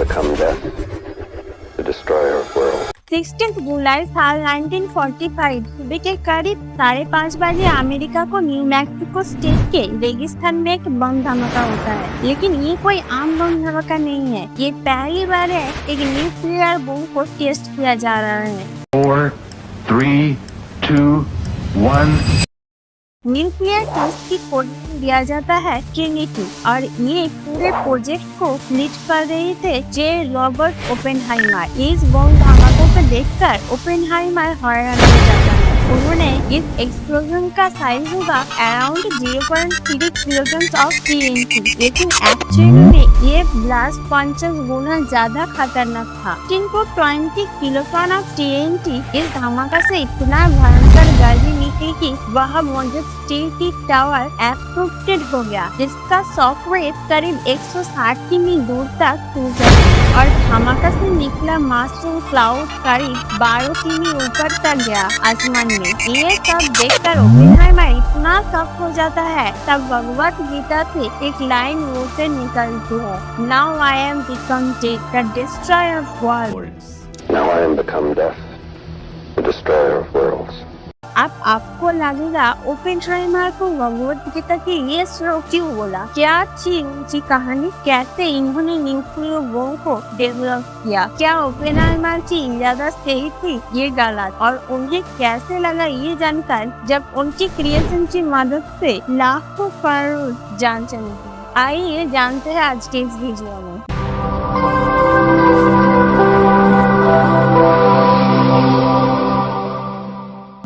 become death, the destroyer of worlds. 16 जुलाई साल 1945 सुबह के करीब 5:30 बजे अमेरिका को न्यू मैक्सिको स्टेट के रेगिस्तान में एक बम धमाका होता है। लेकिन ये कोई आम बम धमाका नहीं है, ये पहली बार है एक न्यूक्लियर बम को टेस्ट किया जा रहा है। 4, 3, 2, 1 न्यूक्लियर टेस्ट की कोडिंग दिया जाता है ट्रिनिटी और ये पूरे प्रोजेक्ट को लीड कर रहे थे जे रॉबर्ट ओपेनहाइमर। इस बम धमाकों को देखकर ओपेनहाइमर हैरान हो जाता है। उन्होंने इस एक्सप्लोजन का साइज होगा अराउंड 0.3 किलोग्राम ऑफ TNT, लेकिन एक्चुअली में ये ब्लास्ट 50 गुना ज्यादा खतरनाक था। 20 किलोग्राम ऑफ TNT इस धमाका से इतना भयंकर गर्मी निकली कि वह मौजूद स्टील की टावर एक्सप्लोडेड हो गया, जिसका शॉक वेव करीब 160 किमी दूर तक टूट गया और धमाका से निकला मास्टर क्लाउड करीब 12 किमी ऊपर तक गया आसमान में। ये सब देखकर ओपेनहाइमर इतना शॉक हो जाता है, तब भगवत गीता से एक लाइन मुंह से निकलती है, now I am become death the destroyer of worlds. Now I am become death, the destroyer of worlds. अब आपको लगेगा ओपेनहाइमर को भगवत गीता की ये श्लोक क्यों बोला? क्या थी उनकी कहानी? कैसे इन्होंने न्यूक्लियर बम को डेवलप किया? क्या ओपेनहाइमर की इजाजत सही थी? ये गलत। और उन्हें कैसे लगा ये जानकर जब उनकी क्रिएशन की मदद से लाखों करोड़ जान चली? आइए जानते हैं आज के इस वीडियो में।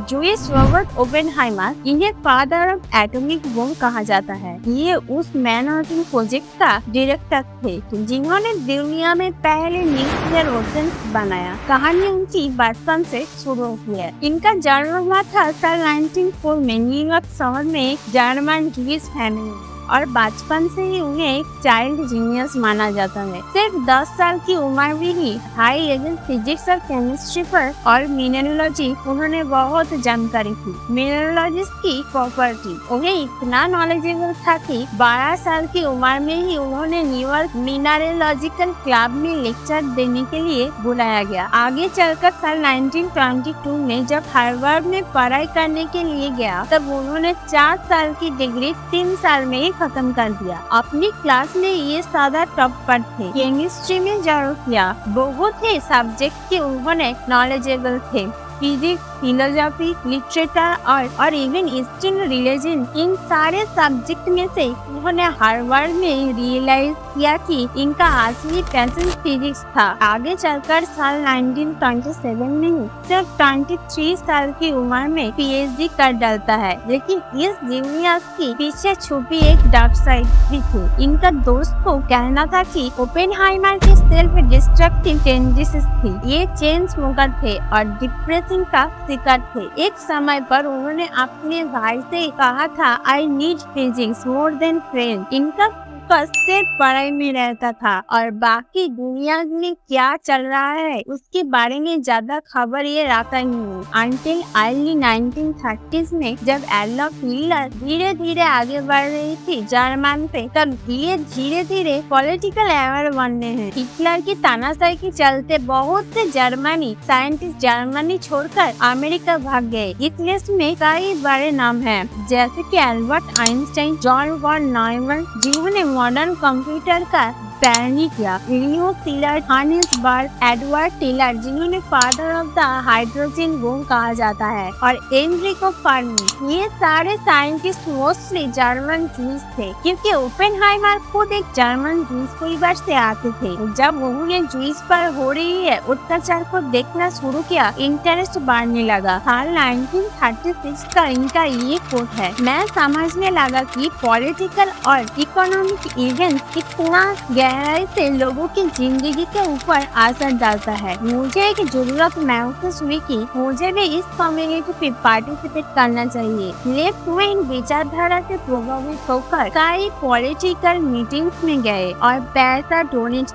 जोइस रॉबर्ट ओपेनहाइमर, इन्हें फादर ऑफ एटॉमिक बम कहा जाता है। ये उस मैनहट्टन प्रोजेक्ट का डायरेक्टर थे जिन्होंने दुनिया में पहले न्यूक्लियर वेपन्स बनाया। कहानी उनकी बचपन से शुरू हुई है। इनका जन्म हुआ था साल 1904 में न्यूयॉर्क शहर में एक जर्मन जूइश फैमिली, और बचपन से ही उन्हें एक चाइल्ड जीनियस माना जाता है। सिर्फ 10 साल की उम्र में ही हाई लेवल फिजिक्स और केमिस्ट्री पर और मिनरलॉजी उन्होंने बहुत जानकारी थी। मिनरलॉजिस्ट की प्रॉपर्टी उन्हें इतना नॉलेजेबल था कि 12 साल की उम्र में ही उन्होंने न्यूयॉर्क मिनरलॉजिकल क्लब में लेक्चर देने के लिए बुलाया गया। आगे चलकर साल 1922 में जब हार्वर्ड में पढ़ाई करने के लिए गया, तब उन्होंने 4 साल की डिग्री 3 साल में खत्म कर दिया। अपनी क्लास में ये सादा टॉपर थे। केमिस्ट्री में जरूर किया, बहुत ही सब्जेक्ट के उन्होंने नॉलेजेबल थे। फिजिक्स, फिलोसॉफी, लिटरेचर और इवन ईस्टर्न रिलीजन, इन सारे सब्जेक्ट में से उन्होंने हार्वर्ड में रियलाइज किया कि इनका असली पैशन फिजिक्स था। आगे चलकर साल 1927 में सिर्फ 23 साल की उम्र में PhD कर डालता है। लेकिन इस जीनियस के पीछे छुपी एक डार्क साइड भी थी। इनका दोस्त को कहना था कि ओपेनहाइमर के सेल्फ डिस्ट्रक्टिव टेंडेंसीज थी। ये चेन स्मोकर थे और डिप्रेशन का शिकार थे। एक समय पर उन्होंने अपने भाई से कहा था, I need physics more than friend. इनका फोकस सिर्फ पढ़ाई में रहता था और बाकी दुनिया में क्या चल रहा है उसके बारे में ज्यादा खबर ये रखता ही नहीं। अंटिल अर्ली 1930s में जब एडोल्फ हिटलर धीरे धीरे आगे बढ़ रही थी जर्मन पे, तब ये धीरे धीरे पॉलिटिकल एवर बनने हैं। हिटलर की तानाशाही के चलते बहुत से जर्मनी साइंटिस्ट जर्मनी छोड़कर अमेरिका भाग गए। इस लिस्ट में कई बड़े नाम हैं, जैसे कि Albert Einstein, John von Neumann जिन्होंने मॉडर्न कंप्यूटर का पैरनी किया, Leo Szilard, Heisenberg, Edward Teller जिन्होंने father of the hydrogen bomb कहा जाता है, और एनरिको फर्मी। ये सारे साइंटिस्ट मोस्टली जर्मन जूस थे, क्योंकि ओपेनहाइमर खुद एक जर्मन जूस परिवार से आते थे। जब उन्होंने जूस पर हो रही है अत्याचार को देखना शुरू किया, इंटरेस्ट बढ़ने लगा। साल 1936 का इनका ये कोट है, मैं समझने लगा कि पॉलिटिकल और इकोनॉमिक इवेंट कितना गहराई से लोगों की जिंदगी के ऊपर असर डालता है। मुझे एक जरूरत महसूस हुई कि मुझे भी इस कम्युनिटी पे पार्टिसिपेट करना चाहिए। लेफ्ट विंग विचारधारा से प्रभावित होकर कई पॉलिटिकल मीटिंग्स में गए और पैसा डोनेट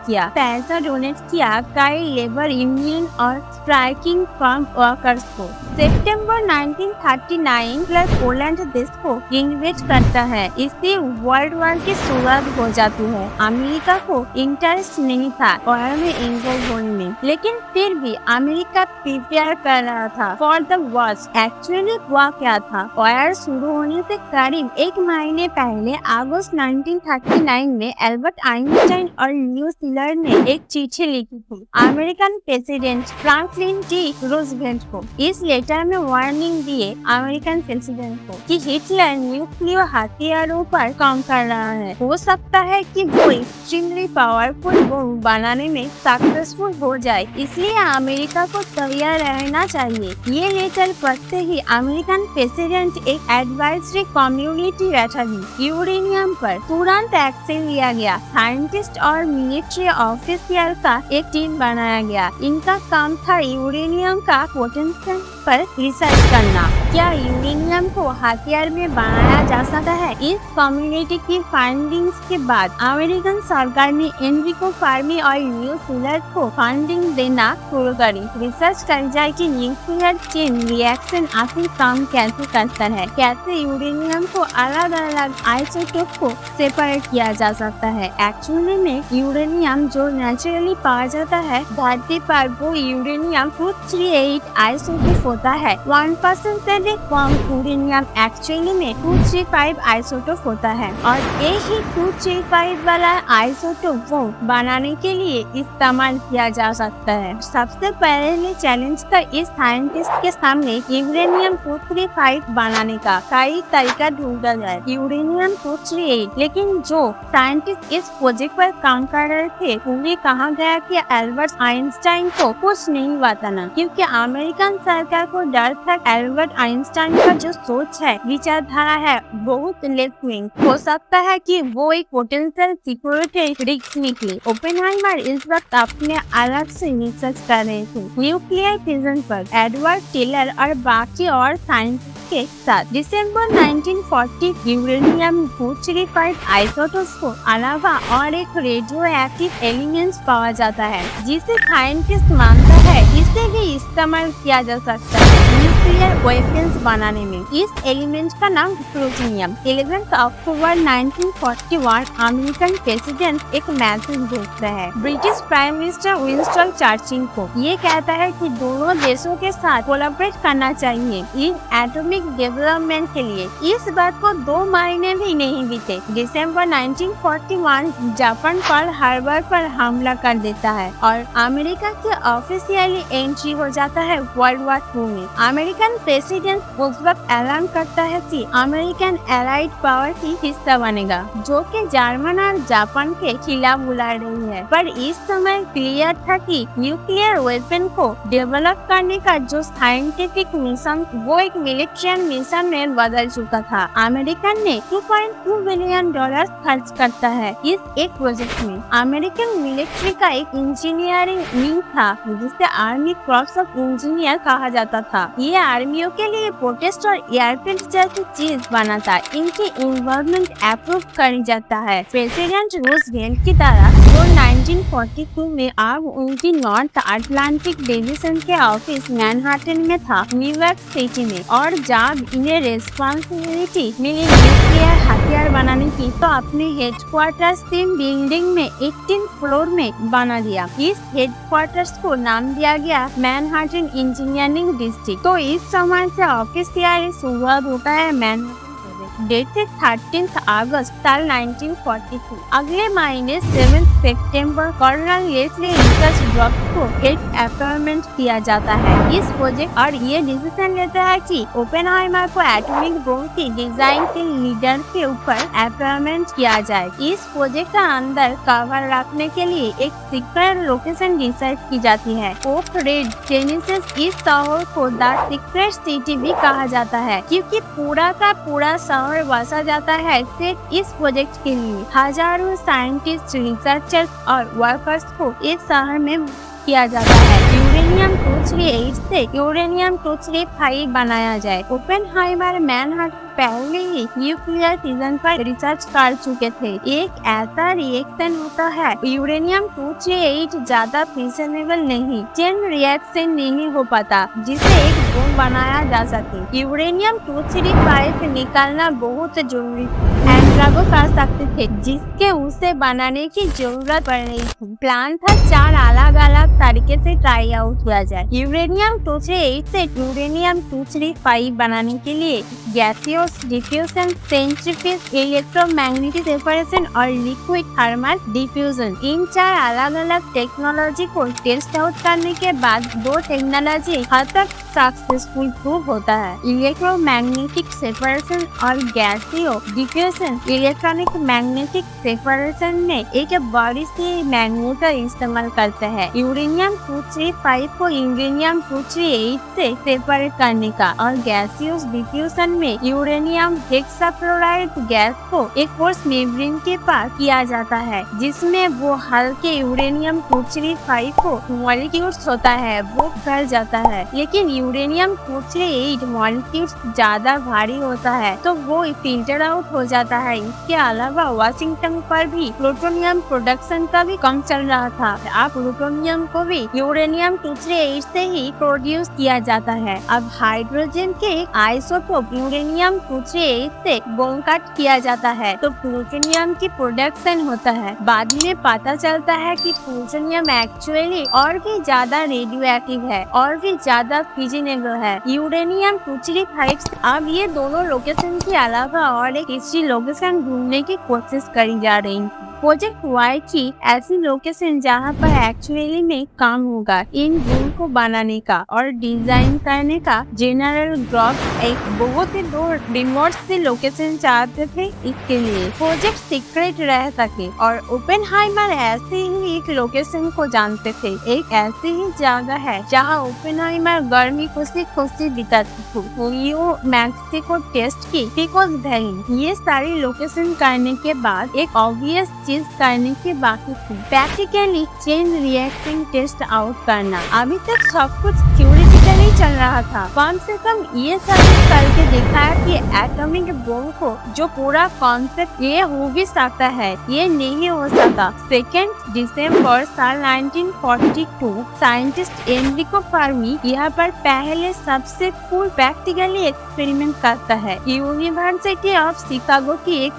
किया कई लेबर यूनियन और स्ट्राइकिंग फर्म वर्कर्स को। सितंबर 1939 प्लस पोलैंड देश को इन्वेट करता है। इससे वर्ल्ड वॉर की शुरुआत हो जाती है। अमेरिका को इंटरेस्ट नहीं था वॉर में इन्वॉल्व होने में, लेकिन फिर भी अमेरिका प्रिपेयर कर रहा था फॉर द वर्स्ट। एक्चुअली हुआ क्या था, वॉर शुरू होने से करीब एक महीने पहले अगस्त 1939 में एल्बर्ट आइंस्टाइन और ल्यूइस हीलर ने एक चिट्ठी लिखी थी American president Franklin D Roosevelt को। इस लेटर में वार्निंग दिए अमेरिकन प्रेसिडेंट को कि हिटलर न्यूक्लियर हथियारों पर काम कर रहा है, हो सकता है कि वो एक्सट्रीमली पावरफुल बम बनाने में सक्सेसफुल हो जाए, इसलिए अमेरिका को तैयार रहना चाहिए। ये लेटर पढ़ते ही अमेरिकन प्रेसिडेंट एक एडवाइजरी कम्युनिटी बैठा दी। यूरेनियम पर तुरंत एक्शन लिया गया। साइंटिस्ट और मिलिट्री ऑफिसर का एक टीम बनाया गया। इनका काम था यूरेनियम का पोटेंशियल पर रिसर्च करना। क्या यूरेनियम को हथियार में बनाया जा सकता है? इस कम्युनिटी की फाइंडिंग्स के बाद अमेरिकन सरकार ने एनरिको फर्मी और ल्यूइस हीलर को फंडिंग देना शुरू करी। रिसर्च कर जाए कि न्यूक्लियर चेन रिएक्शन आखिर काम कैसे करता है, कैसे यूरेनियम को अलग अलग आइसोटोप को सेपरेट किया जा सकता है। एक्चुअली में यूरेनियम जो नेचुरली पाया जाता है धरती पर, वो यूरेनियम 238 आइसोटोप होता है। 1% से भी कम यूरेनियम एक्चुअली में 235 आइसोटोप होता है, और यही 235 वाला आइसोटोप वो बनाने के लिए इस्तेमाल किया जा सकता है। सबसे पहले चैलेंज था इस साइंटिस्ट के सामने यूरेनियम 235 बनाने का कई तरीका ढूंढा जाए। यूरेनियम 238, लेकिन जो साइंटिस्ट इस प्रोजेक्ट पर काम कर रहे थे उन्हें कहा गया कि एल्बर्ट आइंस्टाइन को कुछ नहीं बताना, क्योंकि अमेरिकन सरकार को डर था एल्बर्ट आइंस्टाइन का जो सोच है, विचारधारा है, बहुत लेफ्ट विंग हो सकता है कि वो एक पोटेंशियल सिक्योरिटी रिस्क निकले। ओपेनहाइमर इस वक्त अपने अलग से रिसर्च कर रहे थे न्यूक्लियर फिजन पर। एडवर्ड टेलर और बाकी और साइंटिस्ट के साथ दिसंबर 1940 यूरेनियम 235 आइसोटोप्स को अलावा और एक रेडियो एक्टिव एलिमेंट्स पाया जाता है, जिसे साइंटिस्ट मानता है इसे भी इस्तेमाल किया जा सकता है न्यूक्लियर वेपन्स बनाने में। इस एलिमेंट का नाम प्लूटोनियम। 11 अक्टूबर 1941 अमेरिकन प्रेसिडेंट एक मैसेज भेजता है British prime minister Winston Churchill को। ये कहता है कि दोनों देशों के साथ कोलैबोरेट करना चाहिए इन एटॉमिक डेवलपमेंट के लिए। इस बात को 2 महीने भी नहीं बीते, दिसंबर 1941 जापान पर्ल हार्बर पर हमला कर देता है और अमेरिका के ऑफिशियली एंट्री हो जाता है वर्ल्ड वॉर 2 में। अमेरिकन प्रेसिडेंट उस वक्त ऐलान करता है कि अमेरिकन एलाइड पावर की हिस्सा बनेगा, जो कि जर्मन और जापान के खिलाफ बुला रही है। पर इस समय क्लियर था कि न्यूक्लियर वेपन को डेवलप करने का जो साइंटिफिक मिशन वो एक मिलिट्री मिशन में बदल चुका था। अमेरिकन ने $2.2 बिलियन खर्च करता है इस एक प्रोजेक्ट में। अमेरिकन मिलिट्री का एक इंजीनियरिंग विंग था जिसे आर्मी क्रॉप्स ऑफ इंजीनियर कहा जाता था। ये आर्मियों के लिए प्रोटेस्ट और एयरफील्ड जैसी चीज बनाता। इनकी इन्वॉल्वमेंट अप्रूव कर जाता है प्रेसिडेंट रूजवेल्ट की तरह, जो 1942 में अब उनकी नॉर्थ अटलांटिक डिवीजन के ऑफिस मैनहट्टन में था, न्यूयॉर्क सिटी में। और जब इन्हें रेस्पॉन्सिबिलिटी मिली न्यूक्लियर हथियार बनाने की, तो अपने हेडक्वार्टर्स 3 बिल्डिंग में 18 फ्लोर में बना दिया। इस हेडक्वार्टर्स को नाम दिया गया मैनहट्टन इंजीनियरिंग डिस्ट्रिक्ट। तो इस समय से ऑफिशियली शुरुआत होता है मैनहट्टन। डेट है 13 अगस्त साल 1942। अगले महीने 7 सितंबर कर्नल लेस्ली रिसर्च ग्रुप को एक अपॉइंटमेंट किया जाता है इस प्रोजेक्ट, और ये डिसीजन लेता है कि ओपेनहाइमर को एटॉमिक बम की डिजाइन के लीडर के ऊपर अपॉइंटमेंट किया जाए। इस प्रोजेक्ट का अंदर कवर रखने के लिए एक सीक्रेट लोकेशन डिसाइड की जाती है। ओक रेड टेनेसी इस शहर को द सीक्रेट सिटी भी कहा जाता है, क्योंकि पूरा का पूरा शहर बसा जाता है सिर्फ इस प्रोजेक्ट के लिए। हजारों साइंटिस्ट, रिसर्चर्स और वर्कर्स को इस शहर में किया जाता है। यूरेनियम 238 से यूरेनियम 235 बनाया जाए। ओपेनहाइमर मैनहट्टन पहले ही न्यूक्लियर फिजन पर रिसर्च कर चुके थे। एक ऐसा रिएक्शन होता है, यूरेनियम 238 ज्यादा फिशनेबल नहीं, चेन रिएक्शन नहीं हो पाता, जिसे एक बम बनाया जा सके। यूरेनियम 235 निकालना बहुत जरूरी एंड्रागो कर सकते थे, जिसके उसे बनाने की जरूरत पड़ रही थी। प्लान था 4 अलग अलग तरीके से ट्राई आउट किया जाए। यूरेनियम 238 से यूरेनियम 235 बनाने के लिए gaseous diffusion, centrifuge, electromagnetic separation और लिक्विड थर्मल डिफ्यूजन, इन 4 अलग अलग टेक्नोलॉजी को टेस्ट आउट करने के बाद 2 टेक्नोलॉजी हद तक सक्सेसफुल प्रूव होता है। इलेक्ट्रोमैग्नेटिक सेपरेशन और गैसियो डिफ्यूजन। इलेक्ट्रॉनिक मैग्नेटिक सेपरेशन में एक बड़ी सी मैग्नेट का इस्तेमाल करते हैं यूरेनियम 235 को यूरेनियम 238 से सेपरेट करने का, और गैसियस डिफ्यूजन में यूरेनियम हेक्साफ्लोराइड गैस को एक फोर्स मेम्ब्रेन के पास किया जाता है, जिसमें वो हल्के यूरेनियम 235 को मॉलिक्यूल्स होता है वो फैल जाता है। लेकिन यूरेनियम 238 मॉलिक्यूल्स ज्यादा भारी होता है तो वो फिल्टर आउट हो जाता है। इसके अलावा वाशिंगटन पर भी प्लूटोनियम प्रोडक्शन का भी कम चल रहा था। अब प्लूटोनियम को भी यूरेनियम 238 से ही प्रोड्यूस किया जाता है। अब हाइड्रोजन के आइसोटोप यूरेनियम 238 से बम कट किया जाता है तो प्लूटोनियम की प्रोडक्शन होता है। बाद में पता चलता है कि प्लूटोनियम एक्चुअली और भी ज्यादा रेडियो एक्टिव है और भी ज्यादा फिजिनेबल है यूरेनियम 235। अब ये दोनों लोकेशन के अलावा और एक तीसरी लोकेशन ढूंढने की कोशिश करी जा रही है। प्रोजेक्ट वाई की ऐसी लोकेशन जहाँ पर एक्चुअली में काम होगा इन बम को बनाने का और डिजाइन करने का। जनरल ग्रॉफ एक बहुत ही दूर रिमोट से लोकेशन चाहते थे इसके लिए प्रोजेक्ट सीक्रेट रह सके, और ओपेनहाइमर ऐसे ही एक लोकेशन को जानते थे। एक ऐसी ही जगह है जहाँ ओपेनहाइमर गर्मी खुशी खुशी बिताती थी, न्यू मैक्सिको टेस्ट की पिकोस वैली। ये सारी लोकेशन करने के बाद एक ऑब्वियस चीज करने की बाकी थी, practically chain reaction test out करना। अभी तक सब कुछ थ्योरेटिकली चल रहा था, कम से कम ये साबित करके दिखाया कि एटॉमिक बम को जो पूरा कॉन्सेप्ट ये हो भी सकता है ये नहीं हो सकता। 2 दिसंबर साल 1942 साइंटिस्ट एनरिको फर्मी यहाँ पर पहले सबसे फुल प्रैक्टिकली एक्सपेरिमेंट करता है। यूनिवर्सिटी ऑफ शिकागो की एक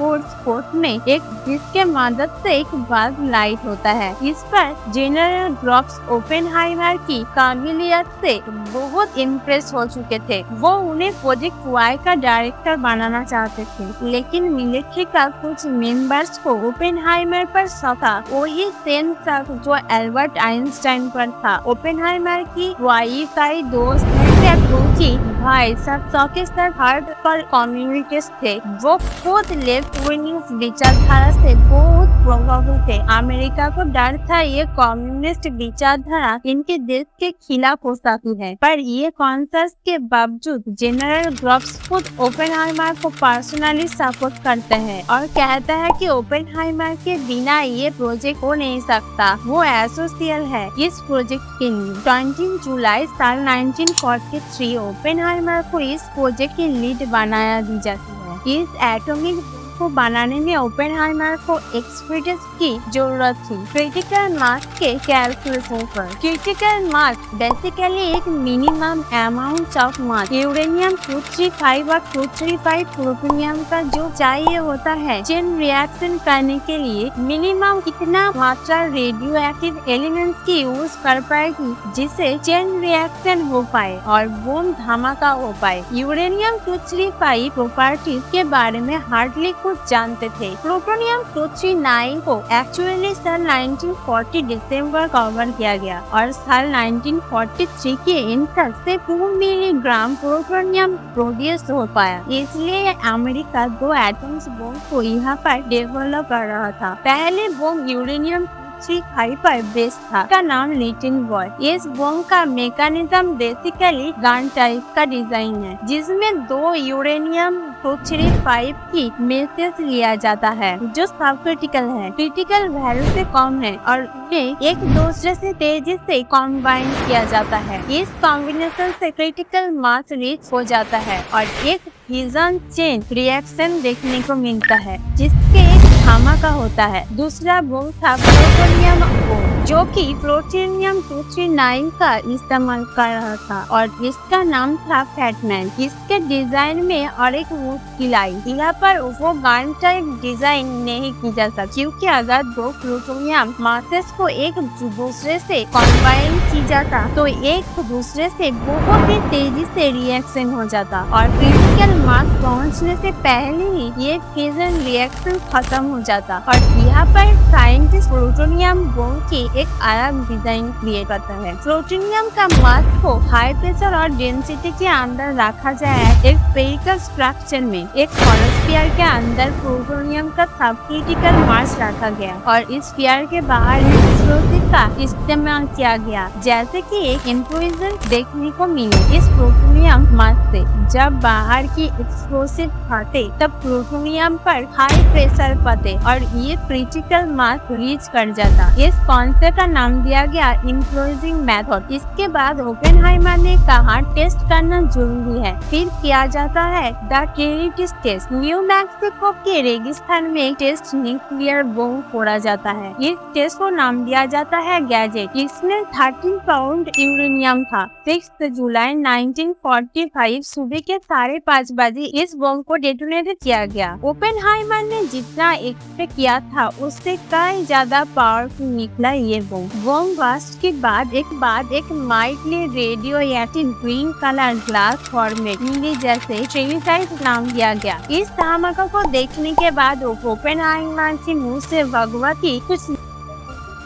कोर्स में एक जिसके मदद से एक बल्ब लाइट होता है। इस पर जनरल ग्रॉफ्स ओपेनहाइमर की काबिलियत से बहुत इम्प्रेस हो चुके थे। वो उन्हें प्रोजेक्ट वाई का डायरेक्टर बनाना चाहते थे, लेकिन मिलिट्री का कुछ मेंबर्स को ओपेनहाइमर पर शक था, वही सेम शक जो एल्बर्ट आइंस्टाइन पर था। ओपेनहाइमर की वाई का ही दोस्त क्योंकि भाई सब सर हार्ड पर कम्युनिस्ट थे, वो खुद लेफ्ट विंग विचारधारा से बहुत प्रभावित थे। अमेरिका को डर था ये कम्युनिस्ट विचारधारा इनके देश के खिलाफ हो सकती है, पर ये कॉन्सेप्ट के बावजूद जनरल ग्रॉफ्स खुद ओपेनहाइमर को पर्सनली सपोर्ट करते हैं और कहता है कि ओपेनहाइमर के बिना ये प्रोजेक्ट हो नहीं सकता, वो एसोसियल है इस प्रोजेक्ट के लिए। 20 जुलाई साल 1943 ओपेनहाइमर को इस प्रोजेक्ट की लीड बनाया दी जाती है। इस एटॉमिक को बनाने में ओपेनहाइमर को एक्सपर्टीज की जरूरत थी क्रिटिकल मास के कैलकुलेशन पर। क्रिटिकल मास बेसिकली एक minimum amount of mass uranium 235 और 235 प्लूटोनियम का जो चाहिए होता है चेन रिएक्शन करने के लिए मिनिमम कितना मात्रा रेडियो एक्टिव एलिमेंट्स की यूज कर पाएगी जिससे चेन रिएक्शन हो पाए और बम धमाका हो पाए। यूरेनियम 235 प्रॉपर्टीज के बारे में हार्डली जानते थे। प्लूटोनियम 239 को एक्चुअली साल 1940 दिसंबर कवर किया गया और साल 1943 के एंड तक से 2 मिलीग्राम प्लूटोनियम प्रोड्यूस हो पाया। इसलिए अमेरिका 2 एटम्स बम को यहाँ पर डेवलप कर रहा था। पहले बम यूरेनियम 235 पर बेस था, का नाम लिटिल बॉय। इस बम का मैकेनिज्म बेसिकली गन टाइप का डिजाइन है, जिसमें 2 यूरेनियम 235 की मैसेज लिया जाता है जो सब क्रिटिकल है, क्रिटिकल वैल्यू से कम है और उन्हें एक दूसरे से तेजी से कॉम्बाइन किया जाता है। इस कॉम्बिनेशन से क्रिटिकल मास रीच हो जाता है और एक फ्यूजन चेन रिएक्शन देखने को मिलता है, जिसके एक धमाका होता है। दूसरा बम था प्लूटोनियम बम, जो कि प्लूटोनियम 239 का इस्तेमाल कर रहा था और इसका नाम था फैटमैन। इसके डिजाइन में और एक मुश्किल आई, यहाँ पर वो गन टाइप डिजाइन नहीं की जा सकती, क्योंकि अगर दो प्लूटोनियम मासेस को एक दूसरे से कंबाइन की जाता तो एक दूसरे से बहुत ही तेजी से रिएक्शन हो जाता और क्रिटिकल मास पहुंचने से पहले ही ये फ्यूजन रिएक्शन खत्म हो जाता। और यहाँ पर साइंटिस्ट प्लूटोनियम बम की एक अलग डिजाइन क्रिएट करता है। प्लूटोनियम का मास को हाई प्रेशर और डेंसिटी के अंदर रखा जाए एक स्फेरिकल स्ट्रक्चर में। एक स्फीयर के अंदर प्लूटोनियम का सब क्रिटिकल मास रखा गया और इस स्फीयर के बाहर एक्सप्लोसिव का इस्तेमाल किया गया, जैसे कि एक इंफ्यूजन देखने को मिले। इस प्लूटोनियम मास से जब बाहर की एक्सप्लोसिव फटे तब प्लूटोनियम पर हाई प्रेशर पड़े और ये क्रिटिकल मास रीच कर जाता। इस कॉन्सेप्ट का नाम दिया गया इन्फ्यूजिंग मेथड। इसके बाद ओपेनहाइमर ने कहा टेस्ट करना जरूरी है। फिर किया जाता है the Trinity test. New Mexico के रेगिस्तान में टेस्ट न्यूक्लियर बम फोड़ा जाता है। इस टेस्ट को नाम दिया जाता है गैजेट। इसमें 13 पाउंड यूरेनियम था। 6 जुलाई 1945 सुबह के 5:30 बजे इस बम को डेटोनेट किया गया। ओपेनहाइमर ने जितना एक्सपेक्ट किया था उससे कई ज्यादा पावरफुल निकला ये बम। बम ब्लास्ट के बाद एक mildly radio active green colour glass format नीले जैसे ट्रेनिसाइट नाम दिया गया। इस धमाका को देखने के बाद ओपेनहाइमर के मुंह से भगवती कुछ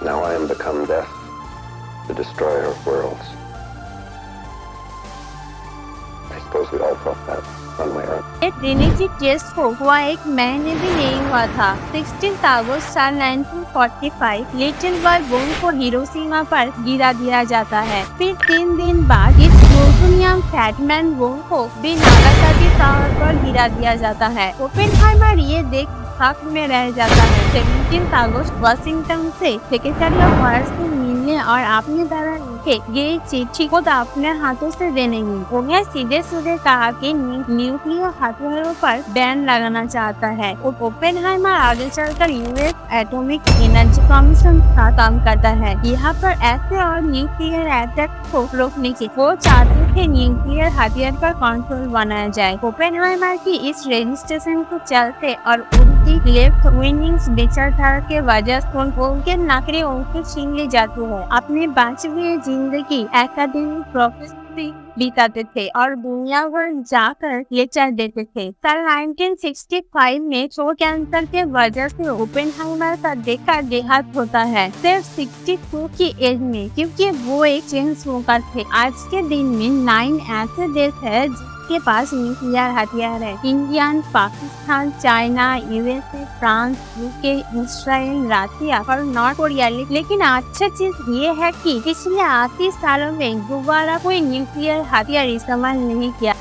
Now I am become death, the destroyer of worlds. I suppose we all felt that on my own. Trinity test को हुआ एक महीने भी नहीं हुआ था। 16 अगस्त 1945 लिटिल बॉय बम को हिरोशिमा पर गिरा दिया जाता है। फिर 3 दिन बाद इस प्लूटोनियम फैटमैन बम को भी नागासाकी शहर पर गिरा दिया जाता है। ओपेनहाइमर ये देख शक में रह जाता है। 17 अगस्त वाशिंगटन से सेक्रेटरी ऑफ वॉर से मिलने और अपने द्वारा लिखे ये चिट्ठी खुद अपने हाथों से देने की। उन्हें सीधे कहा कि न्यूक्लियर हथियारों पर बैन लगाना चाहता है। ओपेनहाइमर आगे चलकर यूएस एटॉमिक एनर्जी कमीशन का काम करता है। यहाँ पर ऐसे और न्यूक्लियर अटैक को रोकने की वो चाहते थे न्यूक्लियर हथियार पर कंट्रोल बनाया जाए। ओपेनहाइमर की इस रजिस्ट्रेशन को चलते और उनकी लेफ्ट विंग्स विचारधारा के वजह से उनके नौकरी उनसे छीन ली जाती है। अपने बाकी हुए जिंदगी एकेडमिक प्रोफेसर बिताते थे और दुनिया भर जाकर लेक्चर देते थे। साल 1965 में थ्रोट कैंसर के वजह से ओपेनहाइमर का देहांत होता है, सिर्फ 62 की एज में, क्योंकि वो एक चेन स्मोकर थे। आज के दिन में 9 ऐसे देश है के पास न्यूक्लियर हथियार है। India, Pakistan, China, USA, France, UK, Israel, Russia और नॉर्थ कोरिया। लेकिन अच्छी चीज ये है कि पिछले 80 सालों में दोबारा कोई न्यूक्लियर हथियार इस्तेमाल नहीं किया